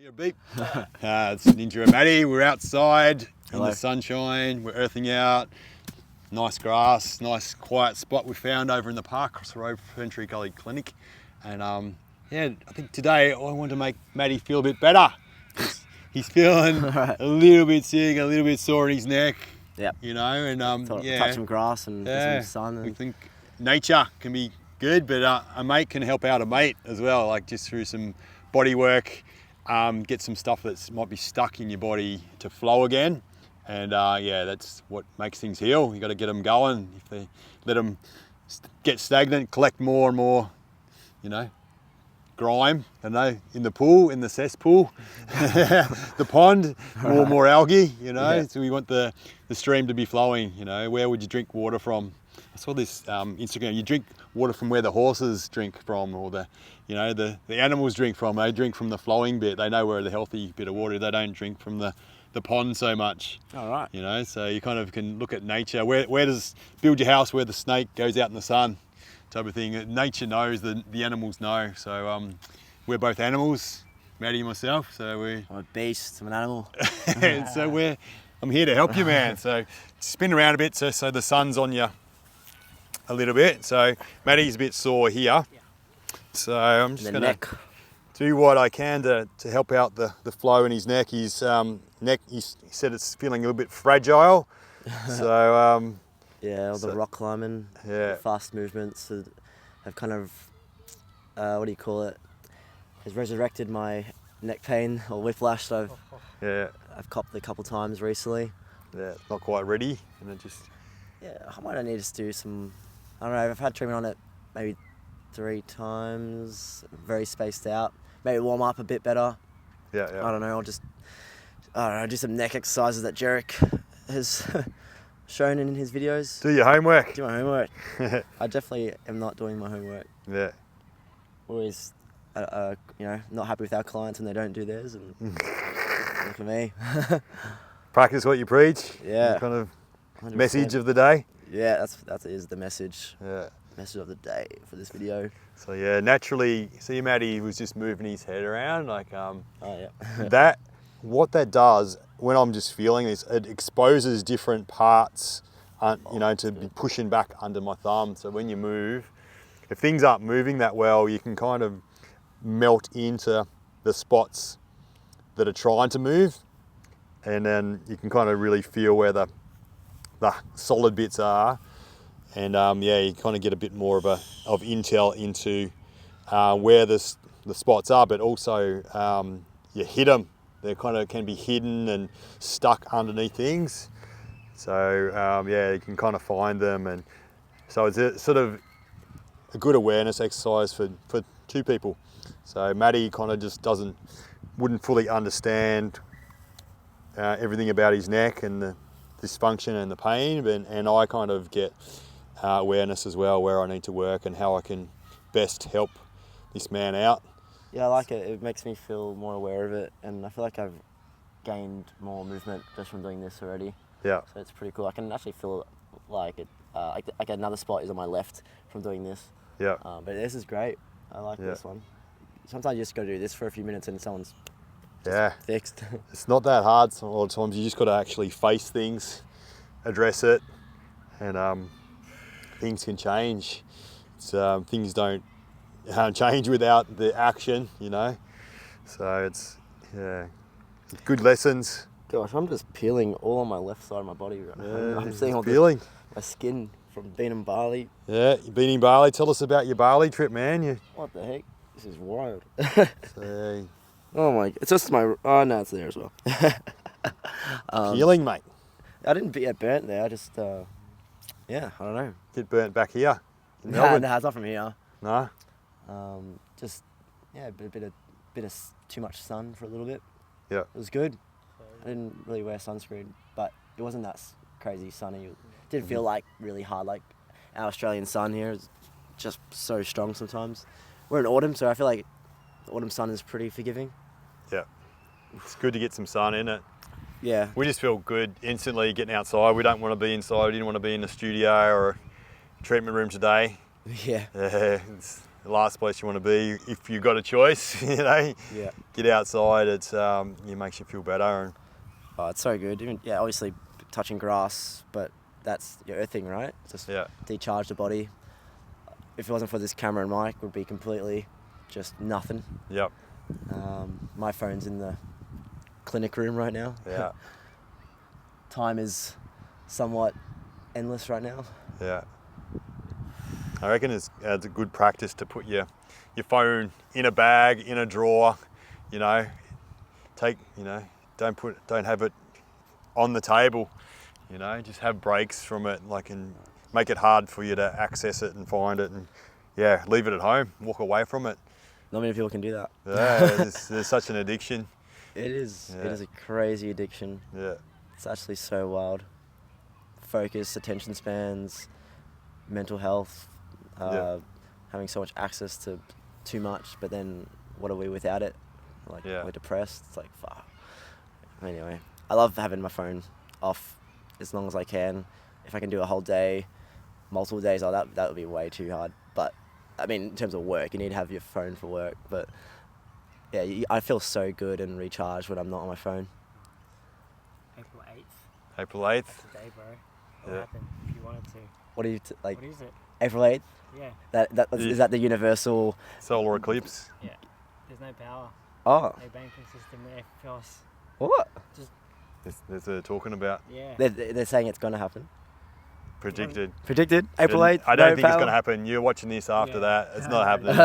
You're a beep. It's Ninja and Matty. We're outside in the sunshine. We're earthing out. Nice grass, nice quiet spot we found over in the park across the road from Entry Gully Clinic. And yeah, I think today I want to make Matty feel a bit better. He's feeling a little bit sick, a little bit sore in his neck. Yep. You know, and touch some grass and get some sun. We think nature can be good, but a mate can help out a mate as well, like just through some body work, get some stuff that might be stuck in your body to flow again. And yeah, that's what makes things heal. You got to get them going. If they let them get stagnant, collect more and more, you know, grime, I know, in the pool, in the cesspool, the pond, more algae, you know. Yeah. So we want the stream to be flowing, you know. Where would you drink water from? I saw this Instagram, you drink water from where the horses drink from, or the animals drink from. They drink from the flowing bit. They know where the healthy bit of water. They don't drink from the pond so much. All right. You know, so you kind of can look at nature. Where does build your house where the snake goes out in the sun, type of thing. Nature knows, the animals know. So we're both animals, Matty and myself. So I'm a beast. I'm an animal. So I'm here to help you, man. So spin around a bit so the sun's on you a little bit. So Matty's a bit sore here. So I'm just going to do what I can to help out the flow in his neck. His neck, he said it's feeling a little bit fragile. So yeah, all the rock climbing, the fast movements have kind of, what do you call it? Has resurrected my neck pain or whiplash. So I've copped a couple times recently. Yeah, it's not quite ready, and it just. Yeah, I might need to do some. I don't know. I've had treatment on it maybe 3 times, very spaced out. Maybe warm up a bit better. Yeah. I don't know. I'll do some neck exercises that Jarek has shown in his videos. Do your homework. Do my homework. I definitely am not doing my homework. Yeah. Always, not happy with our clients when they don't do theirs, and look at me. Practice what you preach. Yeah. Kind of 100%. Message of the day. Yeah, that is the message. Yeah. Message of the day for this video. So yeah, naturally, see Matty was just moving his head around, like what that does when I'm just feeling this, it exposes different parts, to be pushing back under my thumb. So when you move, if things aren't moving that well, you can kind of melt into the spots that are trying to move, and then you can kind of really feel where the solid bits are. And you kind of get a bit more of intel into where the spots are, but also you hit them. They kind of can be hidden and stuck underneath things. So you can kind of find them, and so it's a sort of a good awareness exercise for 2 people. So Matty kind of just wouldn't fully understand everything about his neck and the dysfunction and the pain, and I kind of get awareness as well, where I need to work and how I can best help this man out. Yeah, I like it. It makes me feel more aware of it, and I feel like I've gained more movement just from doing this already. Yeah. So it's pretty cool. I can actually feel like it, like another spot is on my left from doing this. Yeah. But this is great. I like this one. Sometimes you just got to do this for a few minutes and someone's fixed. It's not that hard. A lot of times you just got to actually face things, address it, and things can change. Things don't change without the action, you know. So it's good lessons. Gosh, I'm just peeling all on my left side of my body right now. Yeah, I'm seeing all peeling. My skin from being in Bali. Yeah, you've been in Bali. Tell us about your Bali trip, man. What the heck? This is wild. Oh my! It's just my. Oh no, it's there as well. Peeling, mate. I didn't get burnt there. I just, I don't know. Get burnt back here in No, Melbourne? it's not from here. No. A bit of too much sun for a little bit. Yeah. It was good. I didn't really wear sunscreen, but it wasn't that crazy sunny. It didn't feel like really hard. Like our Australian sun here is just so strong sometimes. We're in autumn, so I feel like the autumn sun is pretty forgiving. Yeah. It's good to get some sun in it. Yeah. We just feel good instantly getting outside. We don't want to be inside. We didn't want to be in the studio or treatment room today. Yeah. It's a the last place you want to be if you've got a choice. You know, Yeah. get outside. It makes you feel better. And Oh, it's so good. Even, yeah, obviously touching grass, but that's your earthing, right? Just decharge the body. If it wasn't for this camera and mic, it would be completely just nothing. Yep. My phone's in the clinic room right now. Yeah. Time is somewhat endless right now. Yeah. I reckon it's a good practice to put your phone in a bag, in a drawer. You know, don't have it on the table. You know, just have breaks from it, and make it hard for you to access it and find it, and leave it at home. Walk away from it. Not many people can do that. Yeah, there's such an addiction. It is. Yeah. It is a crazy addiction. Yeah. It's actually so wild. Focus, attention spans, mental health, having so much access to too much, but then what are we without it? We're depressed. It's like, fuck. Anyway, I love having my phone off as long as I can. If I can do a whole day, multiple days, that would be way too hard. But I mean, in terms of work, you need to have your phone for work. But yeah, I feel so good and recharged when I'm not on my phone. April 8th. April 8th. That's the day, bro. What happened if you wanted to? What do you What is it? April 8th? Yeah. Is that the universal solar eclipse? Yeah. There's no power. Oh. No banking system there for us. What? There's a talking about. Yeah. They're saying it's going to happen. Predicted. April 8th. I don't think it's going to happen. You're watching this after that. It's not happening.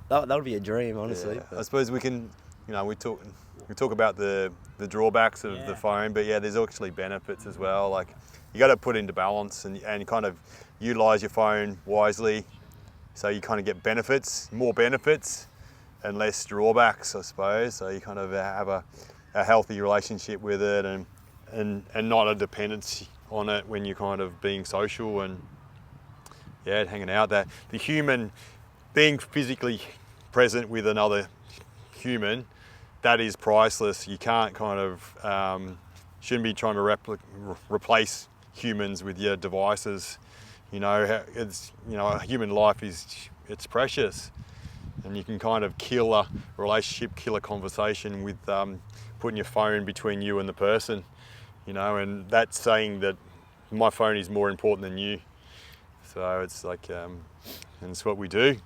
That would be a dream, honestly. Yeah. I suppose we can, we talk about the drawbacks of the phone, but there's actually benefits as well. Like, you got to put into balance and kind of utilize your phone wisely, so you kind of get more benefits and less drawbacks, I suppose. So you kind of have a healthy relationship with it and not a dependency on it when you're kind of being social and hanging out. That the human being physically present with another human, that is priceless. You can't kind of shouldn't be trying to replace humans with your devices. It's a human life it's precious, and you can kind of kill a relationship, kill a conversation with putting your phone between you and the person. And that's saying that my phone is more important than you. So it's like, and it's what we do.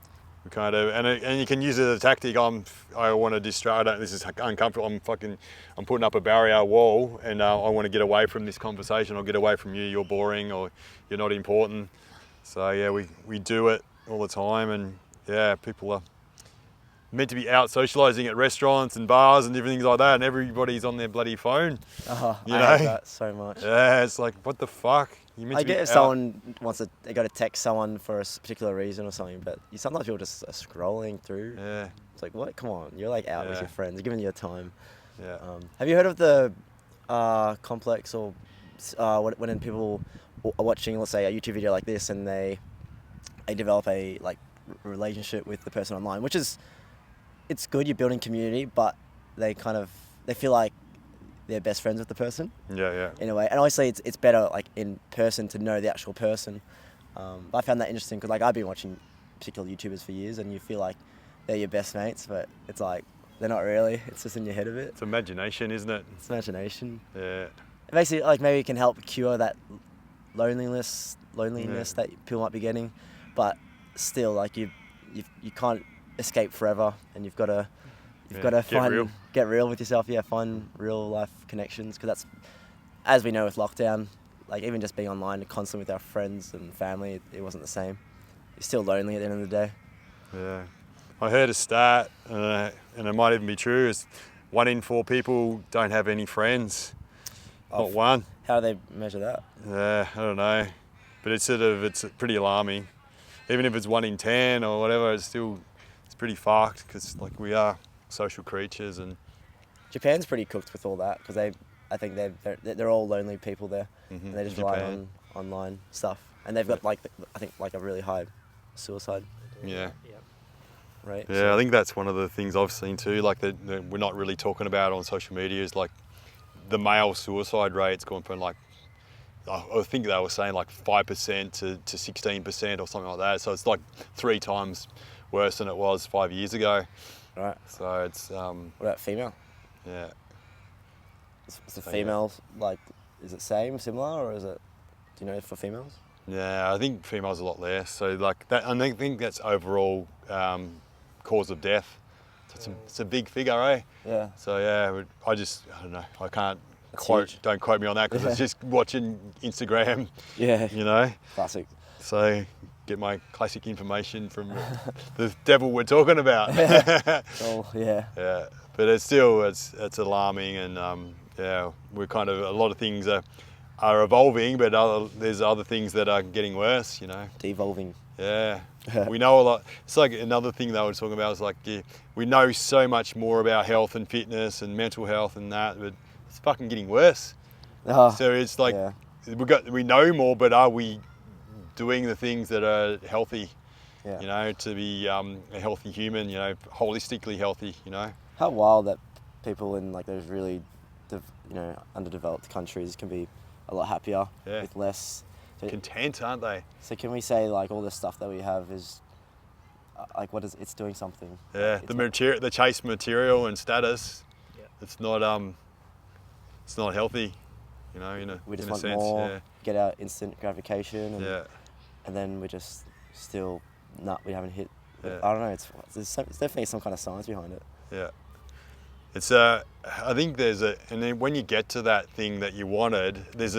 We kind of, and you can use it as a tactic. I want to distract. This is uncomfortable. I'm putting up a barrier wall, and I want to get away from this conversation, or get away from you. You're boring, or you're not important. So we do it all the time, and people are meant to be out socialising at restaurants and bars and everything like that, and everybody's on their bloody phone. Oh, I hate that so much. Yeah, it's like, what the fuck? I get if someone they got to text someone for a particular reason or something, but sometimes people just are scrolling through. Yeah. It's like, what? Come on, you're like out with your friends, giving you time. Yeah. Have you heard of the complex, or when people are watching, let's say, a YouTube video like this, and they develop a relationship with the person online, which is, it's good, you're building community, but they feel like they're best friends with the person. Yeah. In a way, and obviously it's better in person to know the actual person. But I found that interesting because I've been watching particular YouTubers for years, and you feel like they're your best mates, but it's like they're not really. It's just in your head a bit. It's imagination, isn't it? It's imagination. Yeah. Basically, maybe it can help cure that loneliness that people might be getting, but still, you can't escape forever, and you've got to get real with yourself. Find real life connections, because that's, as we know with lockdown, even just being online constantly with our friends and family, it wasn't the same. You're still lonely at the end of the day. Yeah, I heard a stat, and it might even be true, is 1 in 4 people don't have any friends. Not one. How do they measure that? Yeah, I don't know, but it's pretty alarming. Even if it's 1 in 10 or whatever, it's pretty fucked, because we are social creatures. And Japan's pretty cooked with all that, because I think they're all lonely people there, and they just rely on online stuff, and they've got a really high suicide rate. Yeah, I think that's one of the things I've seen too. That we're not really talking about on social media is the male suicide rate's gone from I think they were saying like 5% to 16% or something like that. So it's like 3 times worse than it was 5 years ago. Right. So it's What about female? yeah. Is the So, female like, is it similar, or is it? Do you know for females? Yeah, I think females a lot less. So like that, and I think that's overall cause of death. So it's a big figure, eh? Yeah. So yeah, I don't know. I can't That's quote. huge. Don't quote me on that because I was just watching Instagram. Yeah. You know. Classic. So get my classic information from the devil we're talking about. Oh yeah. Yeah, but it's still it's alarming, and yeah, we're kind of a lot of things are evolving, but there's other things that are getting worse. You know. Devolving. Yeah. We know a lot. It's like another thing they were talking about is like we know so much more about health and fitness and mental health and that, but it's fucking getting worse. Oh, So it's like yeah. we know more, but are we doing the things that are healthy? Yeah. You know, to be a healthy human. You know, holistically healthy. You know. How wild that people in like those really, underdeveloped countries can be a lot happier Yeah. with less. So, Content, aren't they? so can we say like all this stuff that we have is like it's doing something? Yeah. It's The not- material, the chase material and status. Yeah. It's not healthy. You know, in a we just in a want sense. more, get our instant gratification, and, Yeah. and then we just still we haven't hit. Yeah. I don't know. It's definitely some kind of science behind it. Yeah. It's I think and then when you get to that thing that you wanted, there's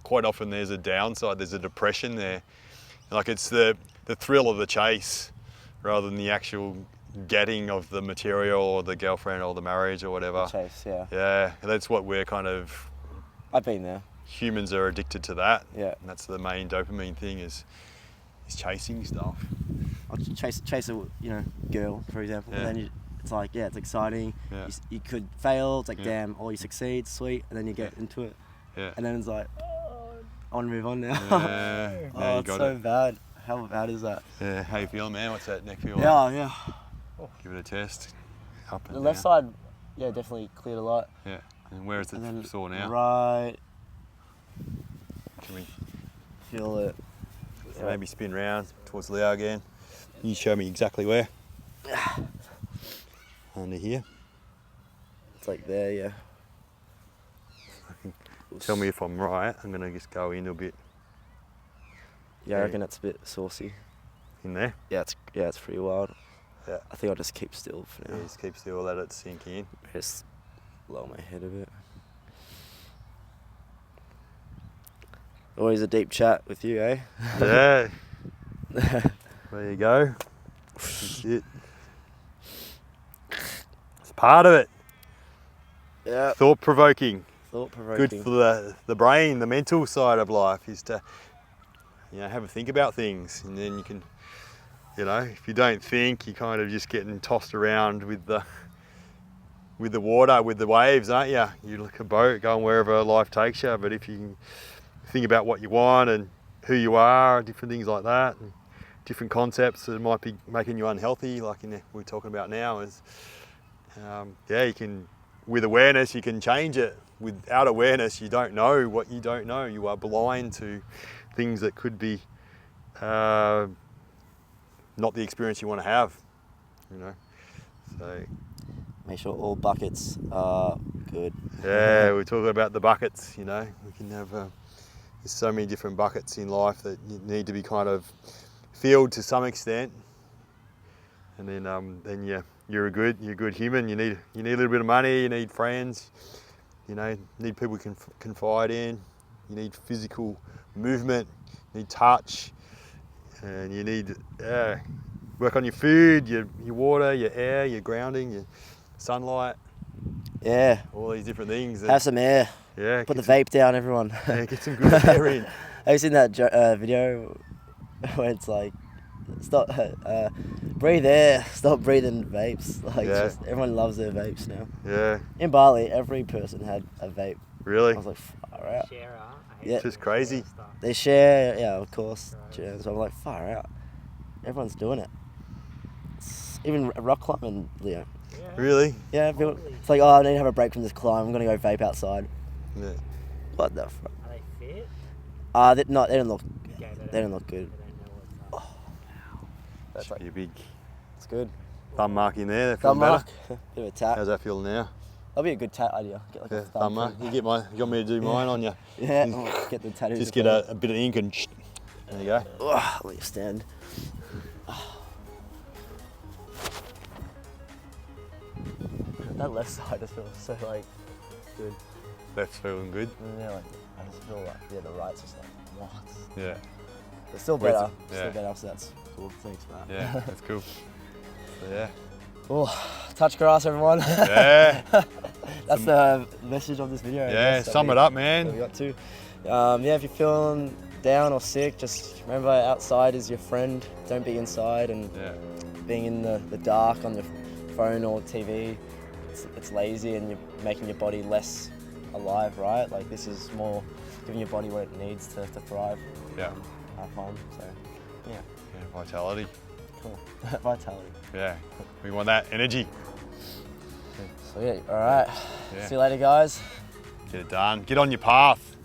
quite often there's a downside, there's a depression there. Like it's the thrill of the chase rather than the actual getting of the material or the girlfriend or the marriage or whatever. Chase, yeah. Yeah, that's what we're kind of, I've been there. humans are addicted to that. Yeah. And that's the main dopamine thing is chasing stuff. I'll chase a girl, for example, Yeah. and then it's like, yeah, it's exciting. Yeah. You could fail. It's like, Yeah. damn, or you succeed, sweet, and then you get into it, Yeah. and then it's like, I want to move on now. Yeah, Oh, yeah, you it's got so it. bad. How bad is that? Yeah, how you feeling, man? What's that neck feel like? Yeah. Give it a test. Up and The left down. side, yeah, definitely cleared a lot. Yeah. And where is it And then sore now? right, Can we feel it. maybe spin round towards Leo again? You show me exactly where. Under here. It's like there, yeah. Tell me if I'm right. I'm gonna just go in a bit Yeah, I reckon it's a bit saucy. in there. Yeah, it's pretty wild. Yeah. I think I'll just keep still for now. Yeah, just keep still, let it sink in. Just lower my head a bit. Always a deep chat with you, eh? Yeah. There you go. That's it. It's part of it. Yeah. Thought provoking. Thought provoking. Good for the brain, the mental side of life is to have a think about things, and then you can if you don't think, you're kind of just getting tossed around with the water, with the waves, aren't you? You look a boat going wherever life takes you, but if you can think about what you want and who you are, different things like that, and different concepts that might be making you unhealthy, like we're talking about now, is you can, with awareness, you can change it. Without awareness, you don't know what you don't know. You are blind to things that could be not the experience you want to have, So Make sure all buckets are good. yeah, we're talking about the buckets. We can have there's so many different buckets in life that you need to be kind of filled to some extent, and then you're a good human. You need a little bit of money. You need friends. Need people you can confide in. You need physical movement. You need touch, and you need work on your food, your water, your air, your grounding, your sunlight. Yeah. All these different things. Have some air. Yeah. Put the vape down, everyone. Yeah, get some good air in. Have you seen that video where it's like, stop, breathe air, stop breathing vapes. Like, Yeah. just, everyone loves their vapes now. Yeah. In Bali, every person had a vape. Really? I was like, far out. Sharer. I hate Yeah. people Just crazy. share stuff. They share, yeah, of course. Right. So I'm like, far out. Everyone's doing it. Even rock climbing, Leo. Yeah. Really? Yeah, Totally. it's like, oh, I need to have a break from this climb. I'm gonna go vape outside. Yeah. What the fuck? Are they fit? They didn't look. Okay, They didn't look good. They don't know what's That's Should be a big It's good. thumb mark in there. Thumb Feeling mark. better? Bit of a tap. How's that feel now? That'll be a good tat idea. Get like Yeah, a thumb mark. print. You want me to do mine on you? Yeah. Oh, get the tattoo. Just get a bit of ink and there you go. Let you stand. That left side just feels so like good. That's feeling good. And yeah, like I just feel like the right's just like what? Yeah. It's still Where's better. it? Still Yeah. better. So that's cool. Thanks for that. Yeah, that's cool. So yeah. Oh, touch grass, everyone. Yeah. That's the message of this video. I Yeah, guess, that sum we- it up, that we man. got to. Yeah, if you're feeling down or sick, just remember outside is your friend. Don't be inside and Yeah. being in the dark on your phone or TV. It's lazy and you're making your body less alive, right? Like this is more giving your body what it needs to thrive. Yeah. Have fun. So yeah, Yeah, vitality. cool. Vitality. Yeah. We want that energy. Sweet. All right. Yeah. See you later, guys. Get it done. Get on your path.